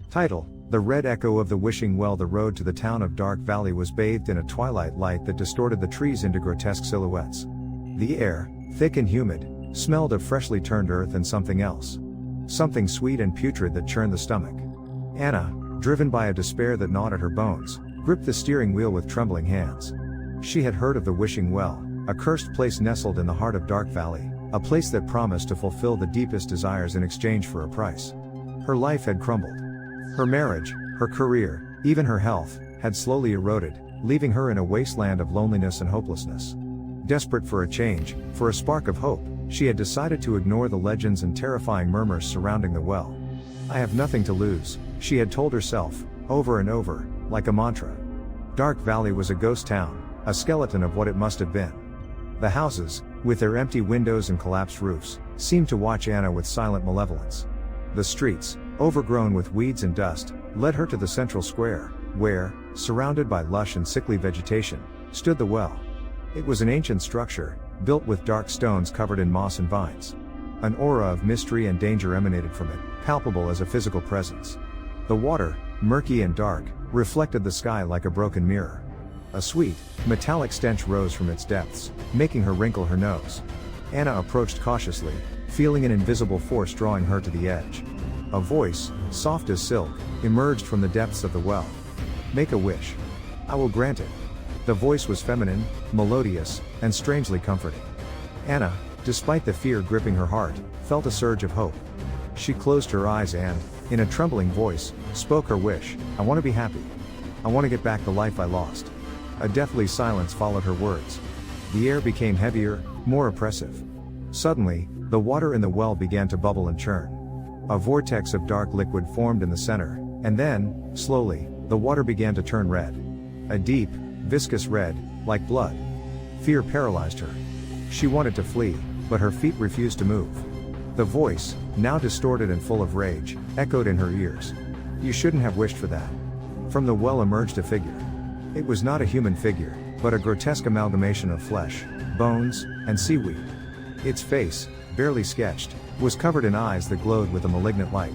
Title: The Red Echo of the Wishing Well. The road to the town of Dark Valley was bathed in a twilight light that distorted the trees into grotesque silhouettes. The air, thick and humid, smelled of freshly turned earth and something else. Something sweet and putrid that churned the stomach. Anna, driven by a despair that gnawed at her bones, gripped the steering wheel with trembling hands. She had heard of the Wishing Well, a cursed place nestled in the heart of Dark Valley, a place that promised to fulfill the deepest desires in exchange for a price. Her life had crumbled. Her marriage, her career, even her health, had slowly eroded, leaving her in a wasteland of loneliness and hopelessness. Desperate for a change, for a spark of hope, she had decided to ignore the legends and terrifying murmurs surrounding the well. "I have nothing to lose," she had told herself, over and over, like a mantra. Dark Valley was a ghost town, a skeleton of what it must have been. The houses, with their empty windows and collapsed roofs, seemed to watch Anna with silent malevolence. The streets, overgrown with weeds and dust, led her to the central square, where, surrounded by lush and sickly vegetation, stood the well. It was an ancient structure, built with dark stones covered in moss and vines. An aura of mystery and danger emanated from it, palpable as a physical presence. The water, murky and dark, reflected the sky like a broken mirror. A sweet, metallic stench rose from its depths, making her wrinkle her nose. Anna approached cautiously, feeling an invisible force drawing her to the edge. A voice, soft as silk, emerged from the depths of the well. "Make a wish. I will grant it." The voice was feminine, melodious, and strangely comforting. Anna, despite the fear gripping her heart, felt a surge of hope. She closed her eyes and, in a trembling voice, spoke her wish: "I want to be happy. I want to get back the life I lost." A deathly silence followed her words. The air became heavier, more oppressive. Suddenly, the water in the well began to bubble and churn. A vortex of dark liquid formed in the center, and then, slowly, the water began to turn red. A deep, viscous red, like blood. Fear paralyzed her. She wanted to flee, but her feet refused to move. The voice, now distorted and full of rage, echoed in her ears. "You shouldn't have wished for that." From the well emerged a figure. It was not a human figure, but a grotesque amalgamation of flesh, bones, and seaweed. Its face, barely sketched, was covered in eyes that glowed with a malignant light.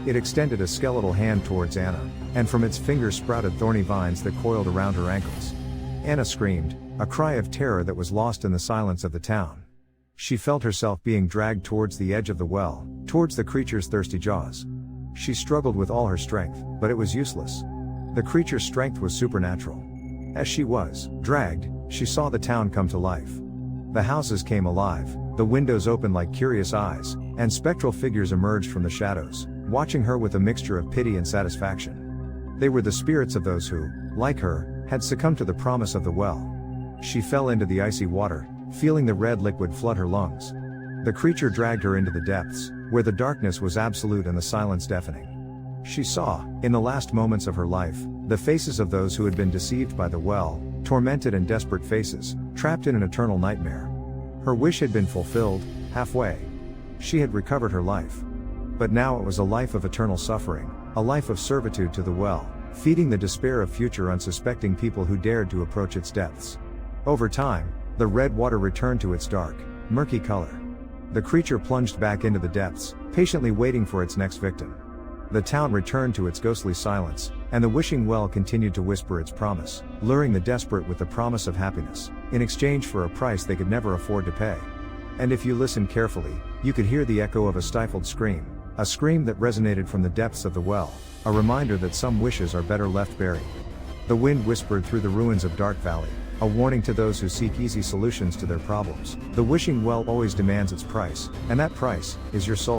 It extended a skeletal hand towards Anna, and from its fingers sprouted thorny vines that coiled around her ankles. Anna screamed, a cry of terror that was lost in the silence of the town. She felt herself being dragged towards the edge of the well, towards the creature's thirsty jaws. She struggled with all her strength, but it was useless. The creature's strength was supernatural. As she was dragged, she saw the town come to life. The houses came alive, the windows opened like curious eyes, and spectral figures emerged from the shadows, watching her with a mixture of pity and satisfaction. They were the spirits of those who, like her, had succumbed to the promise of the well. She fell into the icy water, feeling the red liquid flood her lungs. The creature dragged her into the depths, where the darkness was absolute and the silence deafening. She saw, in the last moments of her life, the faces of those who had been deceived by the well, tormented and desperate faces, trapped in an eternal nightmare. Her wish had been fulfilled, halfway. She had recovered her life. But now it was a life of eternal suffering, a life of servitude to the well, feeding the despair of future unsuspecting people who dared to approach its depths. Over time, the red water returned to its dark, murky color. The creature plunged back into the depths, patiently waiting for its next victim. The town returned to its ghostly silence, and the Wishing Well continued to whisper its promise, luring the desperate with the promise of happiness, in exchange for a price they could never afford to pay. And if you listened carefully, you could hear the echo of a stifled scream, a scream that resonated from the depths of the well, a reminder that some wishes are better left buried. The wind whispered through the ruins of Dark Valley, a warning to those who seek easy solutions to their problems. The Wishing Well always demands its price, and that price is your soul.